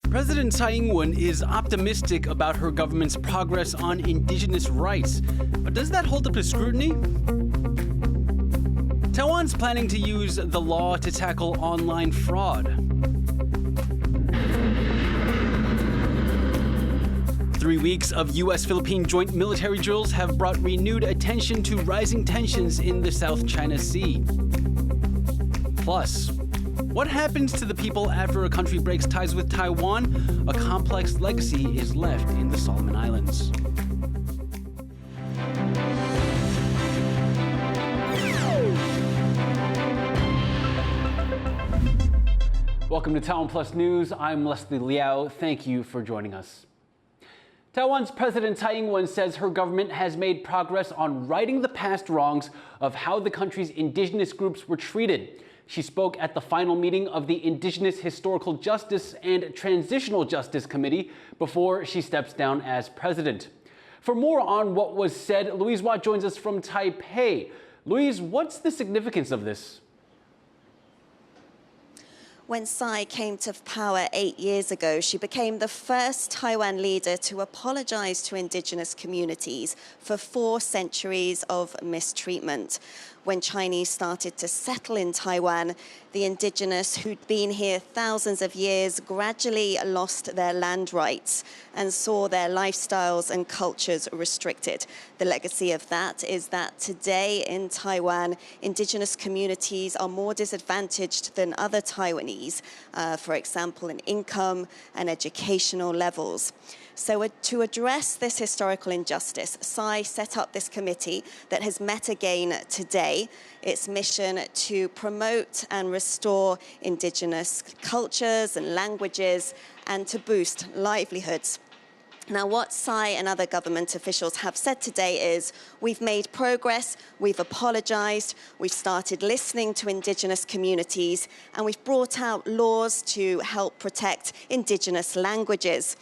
President Tsai Ing-wen is optimistic about her government's progress on indigenous rights. But does that hold up to scrutiny? Taiwan's planning to use the law to tackle online fraud. 3 weeks of U.S.-Philippine joint military drills have brought renewed attention to rising tensions in the South China Sea. Plus, what happens to the people after a country breaks ties with Taiwan? A complex legacy is left in the Solomon Islands. Welcome to TaiwanPlus News. I'm Leslie Liao. Thank you for joining us. Taiwan's President Tsai Ing-wen says her government has made progress on righting the past wrongs of how the country's indigenous groups were treated. She spoke at the final meeting of the Indigenous Historical Justice and Transitional Justice Committee before she steps down as president. For more on what was said, Louise Watt joins us from Taipei. Louise, what's the significance of this? When Tsai came to power 8 years ago, she became the first Taiwan leader to apologize to indigenous communities for 4 centuries of mistreatment. When Chinese started to settle in Taiwan, the indigenous who'd been here thousands of years gradually lost their land rights and saw their lifestyles and cultures restricted. The legacy of that is that today in Taiwan, indigenous communities are more disadvantaged than other Taiwanese, for example, in income and educational levels. So to address this historical injustice, Tsai set up this committee that has met again today. Its mission to promote and restore indigenous cultures and languages and to boost livelihoods. Now, what Tsai and other government officials have said today is, we've made progress, we've apologized, we've started listening to indigenous communities, and we've brought out laws to help protect indigenous languages.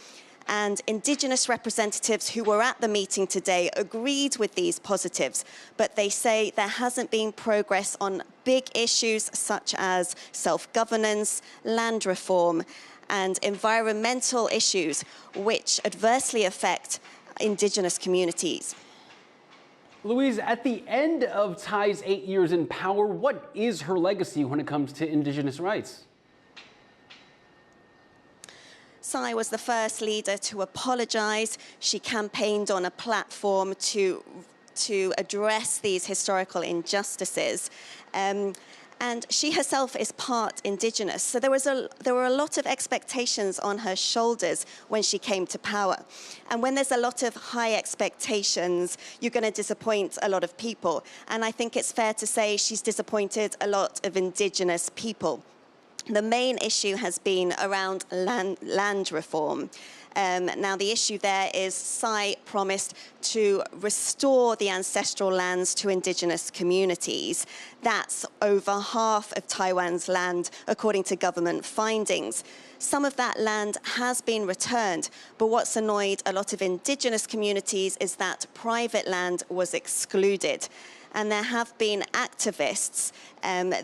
And indigenous representatives who were at the meeting today agreed with these positives, but they say there hasn't been progress on big issues such as self-governance, land reform, and environmental issues which adversely affect indigenous communities. Louise, at the end of Tsai's 8 years in power, what is her legacy when it comes to indigenous rights? Tsai was the first leader to apologize. She campaigned on a platform to address these historical injustices. And she herself is part indigenous. So there were a lot of expectations on her shoulders when she came to power. And when there's a lot of high expectations, you're going to disappoint a lot of people. And I think it's fair to say she's disappointed a lot of indigenous people. The main issue has been around land reform. Now, the issue there is Tsai promised to restore the ancestral lands to indigenous communities. That's over half of Taiwan's land, according to government findings. Some of that land has been returned, but what's annoyed a lot of indigenous communities is that private land was excluded. And there have been activists,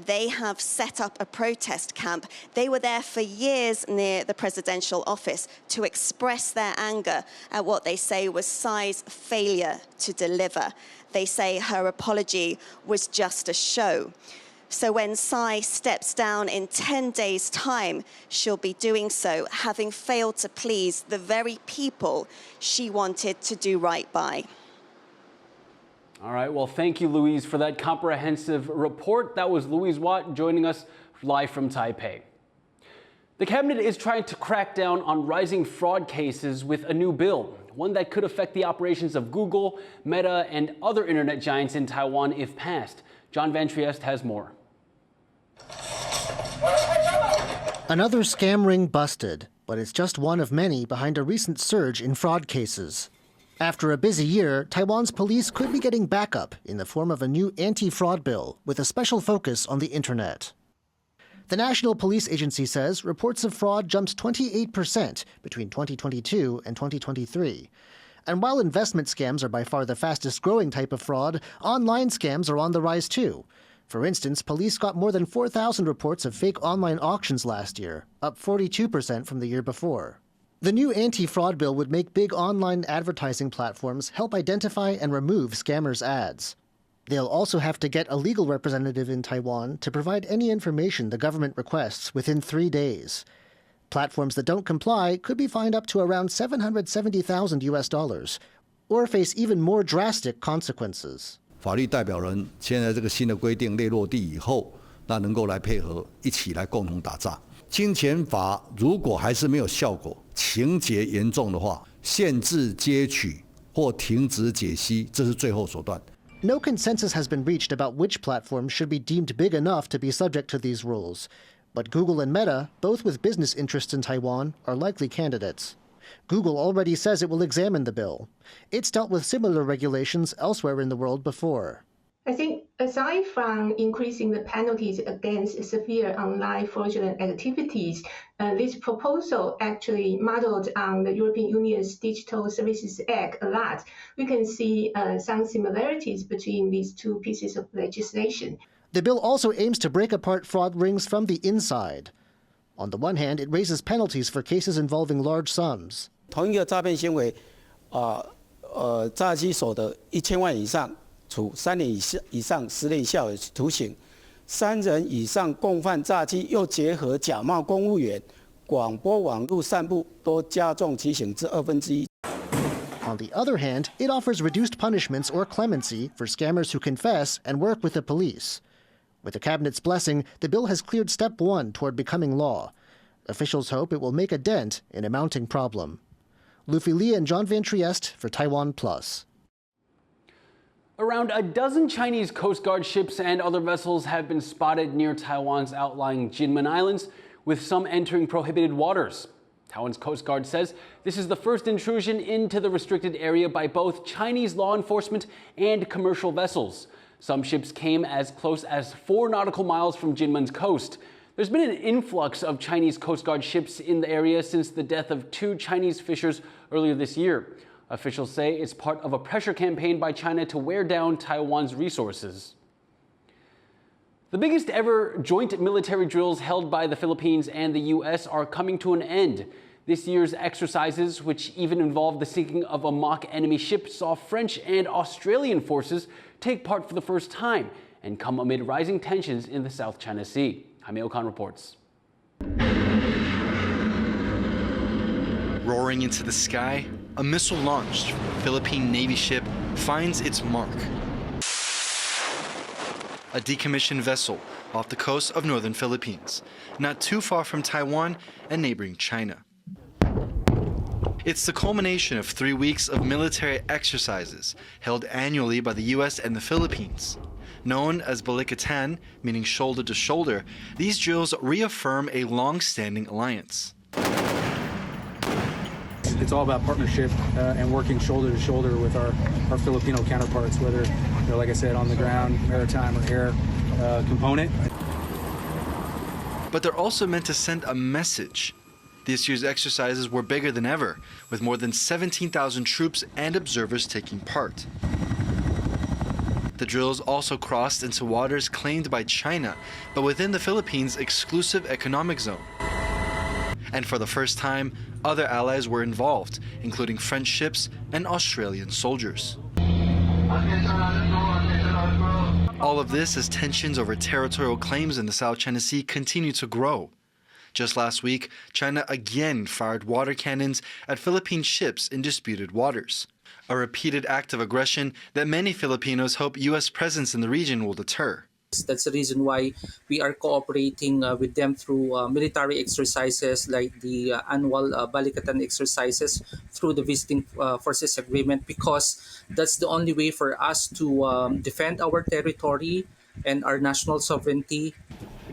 they have set up a protest camp. They were there for years near the presidential office to express their anger at what they say was Tsai's failure to deliver. They say her apology was just a show. So when Tsai steps down in 10 days' time, she'll be doing so, having failed to please the very people she wanted to do right by. All right, well, thank you, Louise, for that comprehensive report. That was Louise Watt joining us live from Taipei. The cabinet is trying to crack down on rising fraud cases with a new bill, one that could affect the operations of Google, Meta, and other internet giants in Taiwan if passed. John Van Trieste has more. Another scam ring busted, but it's just one of many behind a recent surge in fraud cases. After a busy year, Taiwan's police could be getting backup in the form of a new anti-fraud bill with a special focus on the internet. The National Police Agency says reports of fraud jumped 28% between 2022 and 2023. And while investment scams are by far the fastest growing type of fraud, online scams are on the rise too. For instance, police got more than 4,000 reports of fake online auctions last year, up 42% from the year before. The new anti-fraud bill would make big online advertising platforms help identify and remove scammers' ads. They'll also have to get a legal representative in Taiwan to provide any information the government requests within 3 days. Platforms that don't comply could be fined up to around $770,000 or face even more drastic consequences. 法律代表人现在这个新的规定列落地以后，那能够来配合一起来共同打诈。金钱法如果还是没有效果，情节严重的话，限制接取或停止解析，这是最后手段。No consensus has been reached about which platforms should be deemed big enough to be subject to these rules. But Google and Meta, both with business interests in Taiwan, are likely candidates. Google already says it will examine the bill. It's dealt with similar regulations elsewhere in the world before. I think aside from increasing the penalties against severe online fraudulent activities, this proposal actually modeled on the European Union's Digital Services Act a lot. We can see some similarities between these two pieces of legislation. The bill also aims to break apart fraud rings from the inside. On the one hand, it raises penalties for cases involving large sums. 同一个诈骗行为，诈欺所得1000万以上，处3年以上10年以下有期徒刑；3人以上共犯诈欺，又结合假冒公务员、广播网络散布，都加重其刑至1/2。On the other hand, it offers reduced punishments or clemency for scammers who confess and work with the police. With the cabinet's blessing, the bill has cleared step one toward becoming law. Officials hope it will make a dent in a mounting problem. Luffy Li and John Van Trieste for TaiwanPlus. Around a dozen Chinese Coast Guard ships and other vessels have been spotted near Taiwan's outlying Kinmen Islands, with some entering prohibited waters. Taiwan's Coast Guard says this is the first intrusion into the restricted area by both Chinese law enforcement and commercial vessels. Some ships came as close as 4 nautical miles from Kinmen's coast. There's been an influx of Chinese Coast Guard ships in the area since the death of 2 Chinese fishers earlier this year. Officials say it's part of a pressure campaign by China to wear down Taiwan's resources. The biggest ever joint military drills held by the Philippines and the U.S. are coming to an end. This year's exercises, which even involved the sinking of a mock enemy ship, saw French and Australian forces take part for the first time and come amid rising tensions in the South China Sea. Jaime Okan reports. Roaring into the sky, a missile launched from a Philippine Navy ship finds its mark. A decommissioned vessel off the coast of northern Philippines, not too far from Taiwan and neighboring China. It's the culmination of 3 weeks of military exercises held annually by the U.S. and the Philippines. Known as Balikatan, meaning shoulder to shoulder, these drills reaffirm a long-standing alliance. It's all about partnership and working shoulder to shoulder with our Filipino counterparts, whether they're, like I said, on the ground, maritime, or air component. But they're also meant to send a message. This year's exercises were bigger than ever, with more than 17,000 troops and observers taking part. The drills also crossed into waters claimed by China, but within the Philippines' exclusive economic zone. And for the first time, other allies were involved, including French ships and Australian soldiers. All of this as tensions over territorial claims in the South China Sea continue to grow. Just last week, China again fired water cannons at Philippine ships in disputed waters, a repeated act of aggression that many Filipinos hope U.S. presence in the region will deter. That's the reason why we are cooperating with them through military exercises like the annual Balikatan exercises through the Visiting Forces Agreement, because that's the only way for us to defend our territory and our national sovereignty.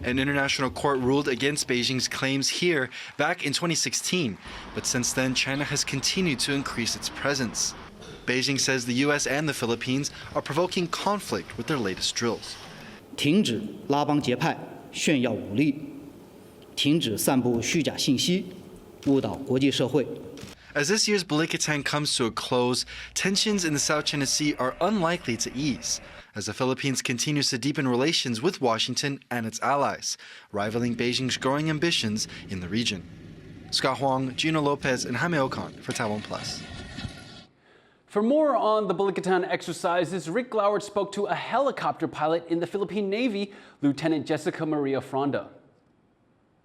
An international court ruled against Beijing's claims here back in 2016, but since then China has continued to increase its presence. Beijing says the U.S. and the Philippines are provoking conflict with their latest drills. 停止拉帮结派、炫耀武力，停止散布虚假信息，误导国际社会。 As this year's Balikatan comes to a close, tensions in the South China Sea are unlikely to ease, as the Philippines continues to deepen relations with Washington and its allies, rivaling Beijing's growing ambitions in the region. Scott Huang, Gino Lopez, and Jaime Ocon for TaiwanPlus. For more on the Balikatan exercises, Rick Glowert spoke to a helicopter pilot in the Philippine Navy, Lieutenant Jessica Maria Fronda.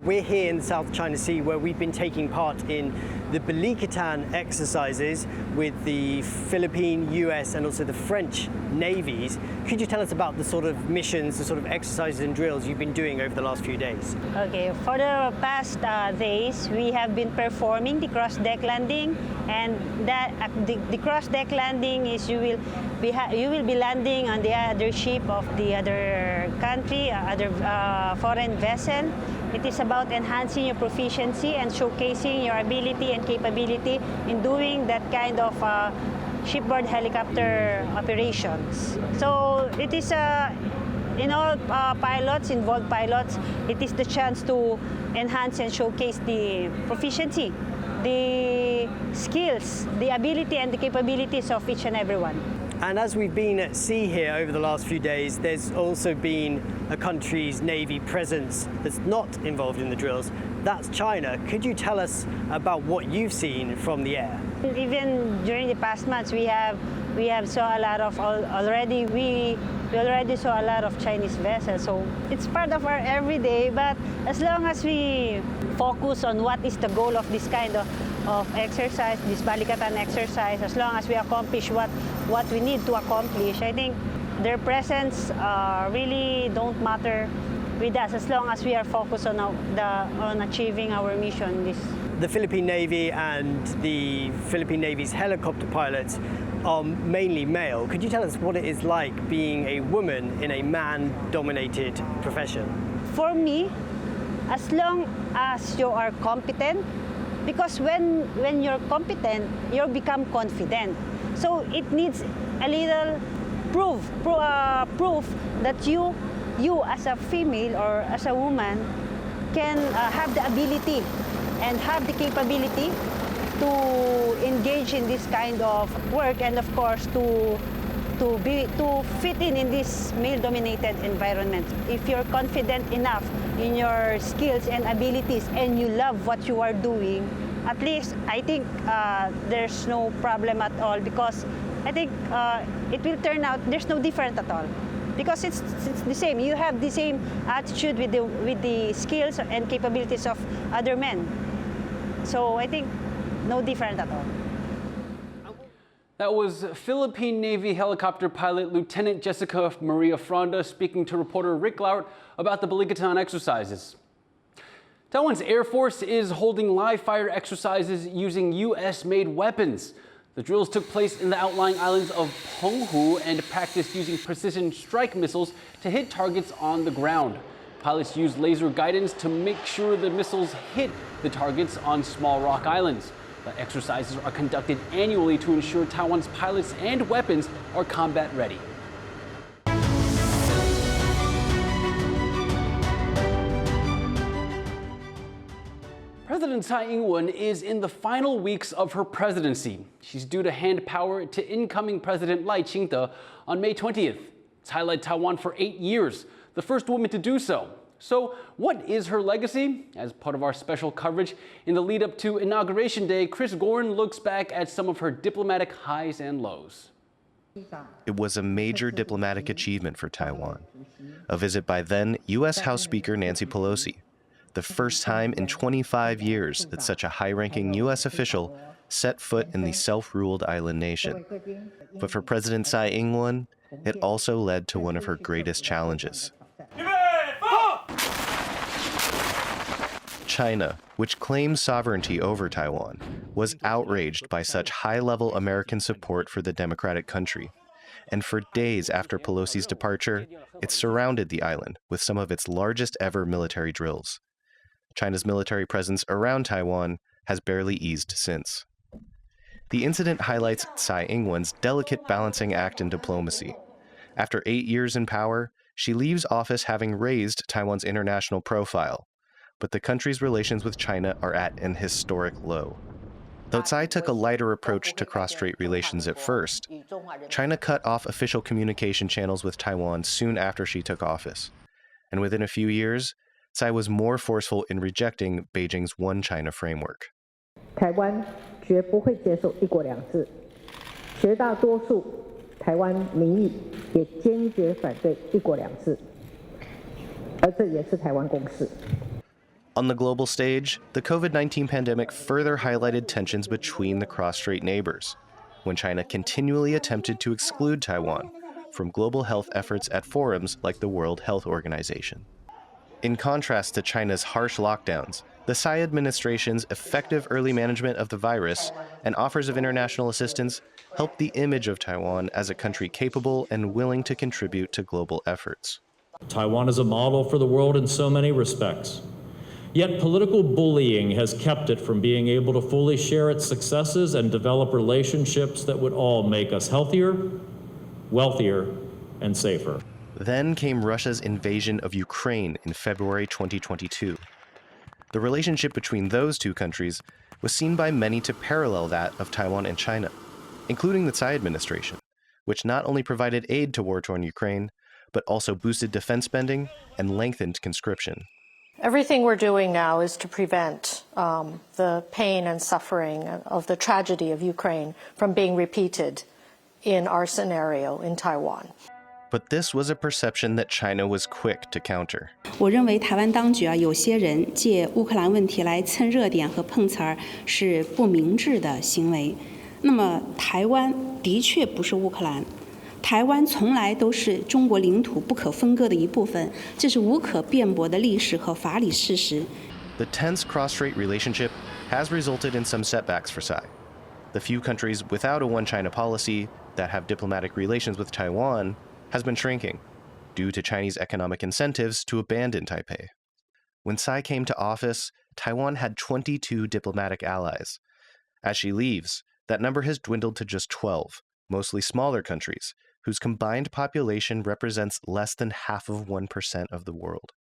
We're here in the South China Sea where we've been taking part in the Balikatan exercises with the Philippine, US and also the French navies. Could you tell us about the sort of missions, the sort of exercises and drills you've been doing over the last few days? Okay, for the past days, we have been performing the cross-deck landing, and that the cross-deck landing is you will be landing on the other ship of the other country, other foreign vessel. It is about enhancing your proficiency and showcasing your ability and capability in doing that kind of shipboard helicopter operations. So it is, in all pilots, involved pilots, it is the chance to enhance and showcase the proficiency, the skills, the ability and the capabilities of each and every one. And as we've been at sea here over the last few days, there's also been a country's Navy presence that's not involved in the drills. That's China. Could you tell us about what you've seen from the air? Even during the past months, we have saw a lot of already. We already saw a lot of Chinese vessels. So it's part of our everyday. But as long as we focus on what is the goal of this kind of exercise, this Balikatan exercise, as long as we accomplish what we need to accomplish, I think their presence really don't matter with us as long as we are focused on achieving our mission. The Philippine Navy and the Philippine Navy's helicopter pilots are mainly male. Could you tell us what it is like being a woman in a man-dominated profession? For me, as long as you are competent, because when you're competent, you become confident. So it needs a little proof that you as a female or as a woman can have the ability and have the capability to engage in this kind of work, and of course to fit in this male-dominated environment. If you're confident enough in your skills and abilities and you love what you are doing, at least I think there's no problem at all, because I think it will turn out there's no different at all, because it's the same. You have the same attitude with the skills and capabilities of other men. So I think no different at all. That was Philippine Navy helicopter pilot Lieutenant Jessica Maria Fronda speaking to reporter Rick Glowert about the Balikatan exercises. Taiwan's Air Force is holding live fire exercises using U.S.-made weapons. The drills took place in the outlying islands of Penghu and practiced using precision strike missiles to hit targets on the ground. Pilots used laser guidance to make sure the missiles hit the targets on small rock islands. The exercises are conducted annually to ensure Taiwan's pilots and weapons are combat ready. President Tsai Ing-wen is in the final weeks of her presidency. She's due to hand power to incoming President Lai Ching-te on May 20th. Tsai led Taiwan for 8 years, the first woman to do so. So what is her legacy? As part of our special coverage in the lead up to Inauguration Day, Chris Gorin looks back at some of her diplomatic highs and lows. It was a major diplomatic achievement for Taiwan. A visit by then U.S. House Speaker Nancy Pelosi. The first time in 25 years that such a high-ranking U.S. official set foot in the self-ruled island nation. But for President Tsai Ing-wen, it also led to one of her greatest challenges. China, which claims sovereignty over Taiwan, was outraged by such high-level American support for the democratic country. And for days after Pelosi's departure, it surrounded the island with some of its largest ever military drills. China's military presence around Taiwan has barely eased since. The incident highlights Tsai Ing-wen's delicate balancing act in diplomacy. After 8 years in power, she leaves office having raised Taiwan's international profile, but the country's relations with China are at an historic low. Though Tsai took a lighter approach to cross-strait relations at first, China cut off official communication channels with Taiwan soon after she took office. And within a few years, Tsai was more forceful in rejecting Beijing's One China framework. 台湾绝不会接受一国两制，绝大多数台湾民意也坚决反对一国两制，而这也是台湾共识。 On the global stage, the COVID-19 pandemic further highlighted tensions between the cross-strait neighbors, when China continually attempted to exclude Taiwan from global health efforts at forums like the World Health Organization. In contrast to China's harsh lockdowns, the Tsai administration's effective early management of the virus and offers of international assistance helped the image of Taiwan as a country capable and willing to contribute to global efforts. Taiwan is a model for the world in so many respects. Yet political bullying has kept it from being able to fully share its successes and develop relationships that would all make us healthier, wealthier, and safer. Then came Russia's invasion of Ukraine in February 2022. The relationship between those two countries was seen by many to parallel that of Taiwan and China, including the Tsai administration, which not only provided aid to war-torn Ukraine, but also boosted defense spending and lengthened conscription. Everything we're doing now is to prevent the pain and suffering of the tragedy of Ukraine from being repeated in our scenario in Taiwan. But this was a perception that China was quick to counter. 我认为台湾当局有些人借乌克兰问题来蹭热点和碰瓷儿是不明智的行为。那么台湾的确不是乌克兰。 台湾从来都是中国领土不可分割的一部分，这是无可辩驳的历史和法理事实。The tense cross-strait relationship has resulted in some setbacks for Tsai. The few countries without a one-China policy that have diplomatic relations with Taiwan has been shrinking due to Chinese economic incentives to abandon Taipei. When Tsai came to office, Taiwan had 22 diplomatic allies. As she leaves, that number has dwindled to just 12, mostly smaller countries, whose combined population represents less than half of 1% of the world.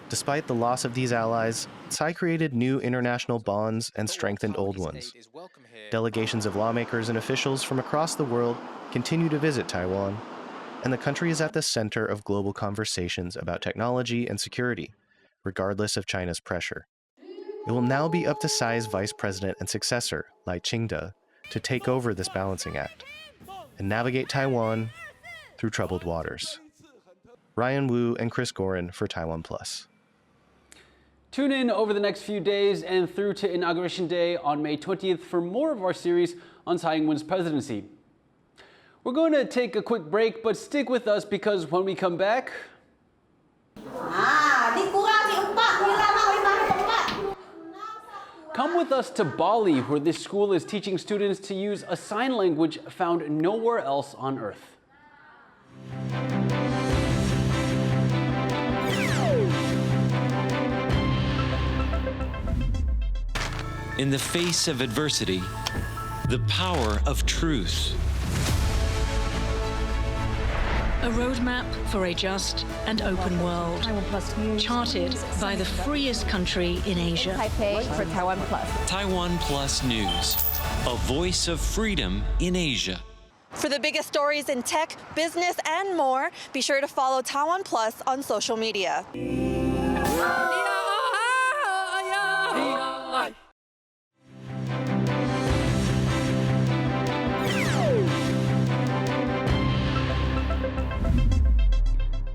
Despite the loss of these allies, Tsai created new international bonds and strengthened old ones. Delegations of lawmakers and officials from across the world continue to visit Taiwan, and the country is at the center of global conversations about technology and security, regardless of China's pressure. It will now be up to Tsai's vice president and successor, Lai Ching-te, to take over this balancing act and navigate Taiwan through troubled waters. Ryan Wu and Chris Gorin for TaiwanPlus. Tune in over the next few days and through to Inauguration Day on May 20th for more of our series on Tsai Ing-wen's presidency. We're going to take a quick break, but stick with us because when we come back... Come with us to Bali, where this school is teaching students to use a sign language found nowhere else on Earth. In the face of adversity, the power of truth. A roadmap for a just and open world, charted by the freest country in Asia. Taipei for TaiwanPlus. TaiwanPlus News, a voice of freedom in Asia. For the biggest stories in tech, business, and more, be sure to follow TaiwanPlus on social media.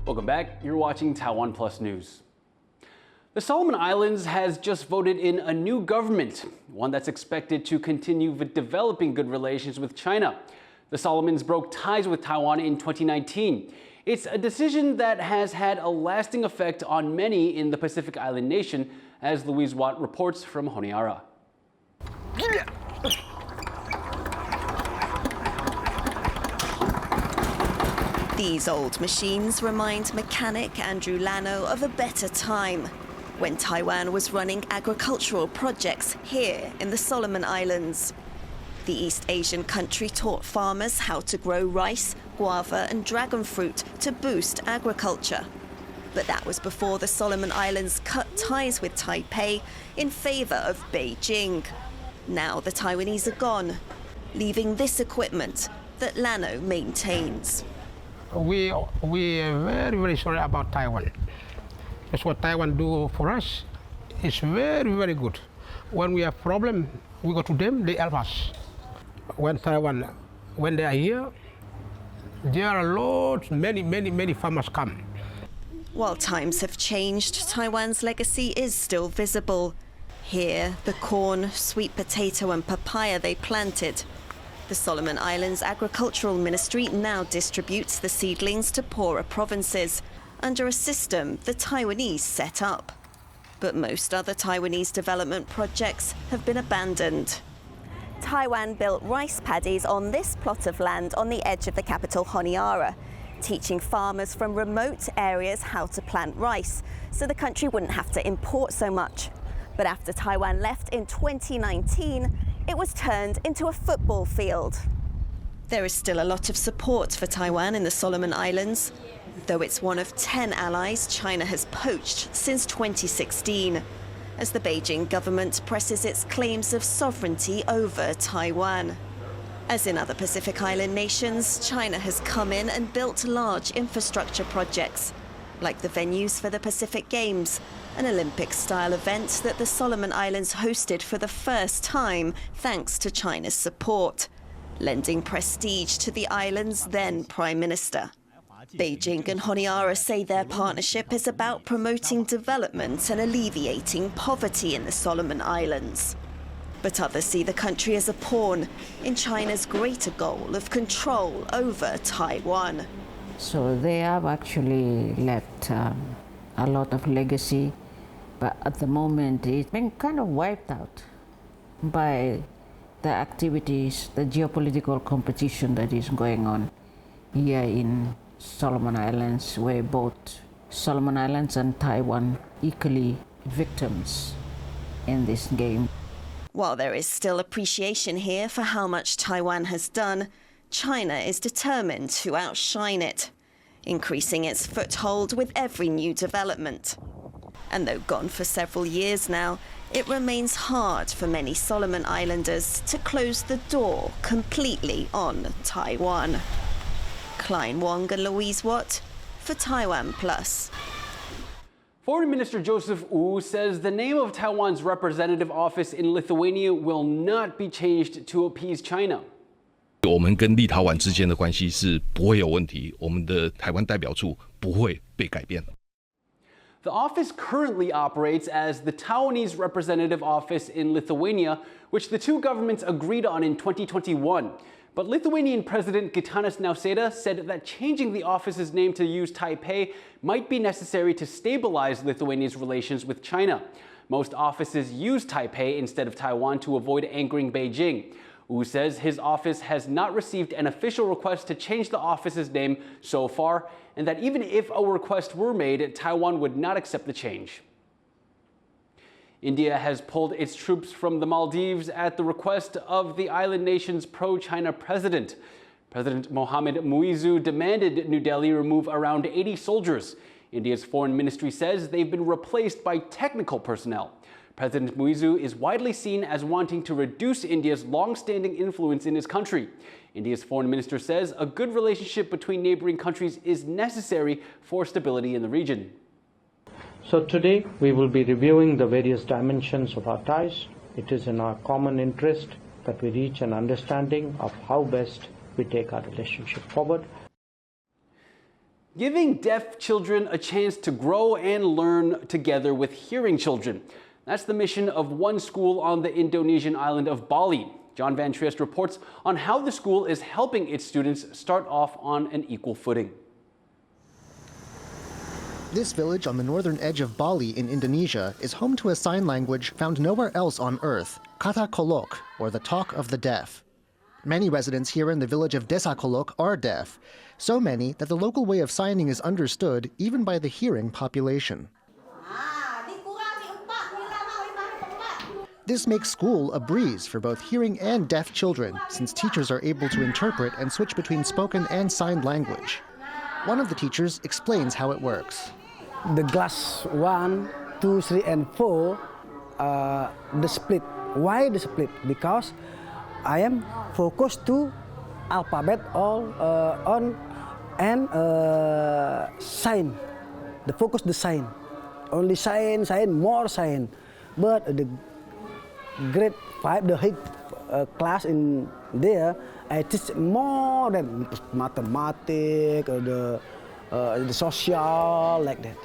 Welcome back. You're watching TaiwanPlus News. The Solomon Islands has just voted in a new government, one that's expected to continue developing good relations with China. The Solomons broke ties with Taiwan in 2019. It's a decision that has had a lasting effect on many in the Pacific Island nation, as Louise Watt reports from Honiara. These old machines remind mechanic Andrew Lano of a better time, when Taiwan was running agricultural projects here in the Solomon Islands. The East Asian country taught farmers how to grow rice, guava and dragon fruit to boost agriculture. But that was before the Solomon Islands cut ties with Taipei in favor of Beijing. Now the Taiwanese are gone, leaving this equipment that Lano maintains. We are very, very sorry about Taiwan. That's what Taiwan do for us. It's very, very good. When we have problem, we go to them, they help us. When they are here, there are lots, many farmers come. While times have changed, Taiwan's legacy is still visible. Here, the corn, sweet potato and papaya they planted. The Solomon Islands Agricultural Ministry now distributes the seedlings to poorer provinces under a system the Taiwanese set up. But most other Taiwanese development projects have been abandoned. Taiwan built rice paddies on this plot of land on the edge of the capital Honiara, teaching farmers from remote areas how to plant rice, so the country wouldn't have to import so much. But after Taiwan left in 2019, it was turned into a football field. There is still a lot of support for Taiwan in the Solomon Islands, though it's one of 10 allies China has poached since 2016, as the Beijing government presses its claims of sovereignty over Taiwan. As in other Pacific Island nations, China has come in and built large infrastructure projects, like the venues for the Pacific Games, an Olympic-style event that the Solomon Islands hosted for the first time thanks to China's support, lending prestige to the island's then Prime Minister. Beijing and Honiara say their partnership is about promoting development and alleviating poverty in the Solomon Islands. But others see the country as a pawn in China's greater goal of control over Taiwan. So they have actually left a lot of legacy, but at the moment it's been kind of wiped out by the activities, the geopolitical competition that is going on here in Solomon Islands, where both Solomon Islands and Taiwan equally victims in this game. While there is still appreciation here for how much Taiwan has done, China is determined to outshine it, increasing its foothold with every new development. And though gone for several years now, it remains hard for many Solomon Islanders to close the door completely on Taiwan. Klein Wong and Louise Watt for TaiwanPlus. Foreign Minister Joseph Wu says the name of Taiwan's representative office in Lithuania will not be changed to appease China. 我们跟立陶宛之间的关系是不会有问题，我们的台湾代表处不会被改变的。 The office currently operates as the Taiwanese representative office in Lithuania, which the two governments agreed on in 2021. But Lithuanian President Gitanas Nausėda said that changing the office's name to use Taipei might be necessary to stabilize Lithuania's relations with China. Most offices use Taipei instead of Taiwan to avoid angering Beijing. Wu says his office has not received an official request to change the office's name so far, and that even if a request were made, Taiwan would not accept the change. India has pulled its troops from the Maldives at the request of the island nation's pro-China president. President Mohammad Muizzu demanded New Delhi remove around 80 soldiers. India's foreign ministry says they've been replaced by technical personnel. President Muizzu is widely seen as wanting to reduce India's long-standing influence in his country. India's foreign minister says a good relationship between neighboring countries is necessary for stability in the region. So today we will be reviewing the various dimensions of our ties. It is in our common interest that we reach an understanding of how best we take our relationship forward. Giving deaf children a chance to grow and learn together with hearing children. That's the mission of one school on the Indonesian island of Bali. John Van Triest reports on how the school is helping its students start off on an equal footing. This village on the northern edge of Bali in Indonesia is home to a sign language found nowhere else on Earth, Kata Kolok, or the talk of the deaf. Many residents here in the village of Desa Kolok are deaf, so many that the local way of signing is understood even by the hearing population. This makes school a breeze for both hearing and deaf children, since teachers are able to interpret and switch between spoken and signed language. One of the teachers explains how it works. The class 1, 2, 3, and 4, the split Why the split? Because I am focused to alphabet all on and sign. The focus the sign. Only sign, more sign. But the grade 5, the high class in there, I teach more than mathematics or the social, like that.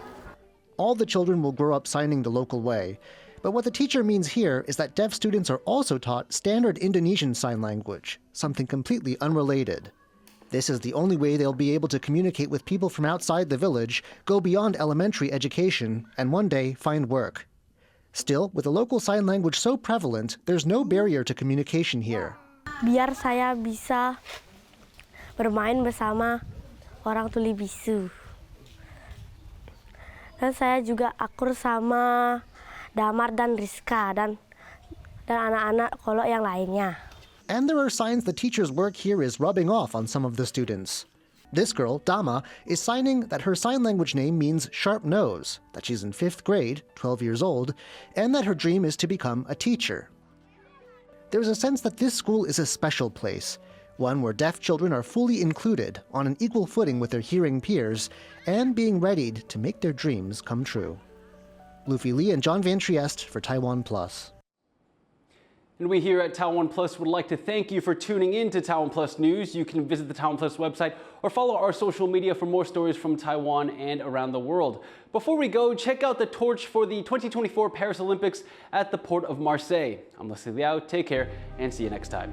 All the children will grow up signing the local way. But what the teacher means here is that deaf students are also taught standard Indonesian Sign Language, something completely unrelated. This is the only way they'll be able to communicate with people from outside the village, go beyond elementary education, and one day find work. Still, with the local sign language so prevalent, there's no barrier to communication here. Biar saya bisa bermain bersama orang tuli bisu. Dan saya juga akur sama Damar dan Rizka dan anak-anak kolok yang lainnya. And there are signs the teacher's work here is rubbing off on some of the students. This girl, Dama, is signing that her sign language name means sharp nose, that she's in 5th grade, 12 years old, and that her dream is to become a teacher. There's a sense that this school is a special place, one where deaf children are fully included on an equal footing with their hearing peers and being readied to make their dreams come true. Luffy Lee and John Van Trieste for TaiwanPlus. And we here at TaiwanPlus would like to thank you for tuning in to TaiwanPlus News. You can visit the TaiwanPlus website or follow our social media for more stories from Taiwan and around the world. Before we go, check out the torch for the 2024 Paris Olympics at the port of Marseille. I'm Leslie Liao. Take care and see you next time.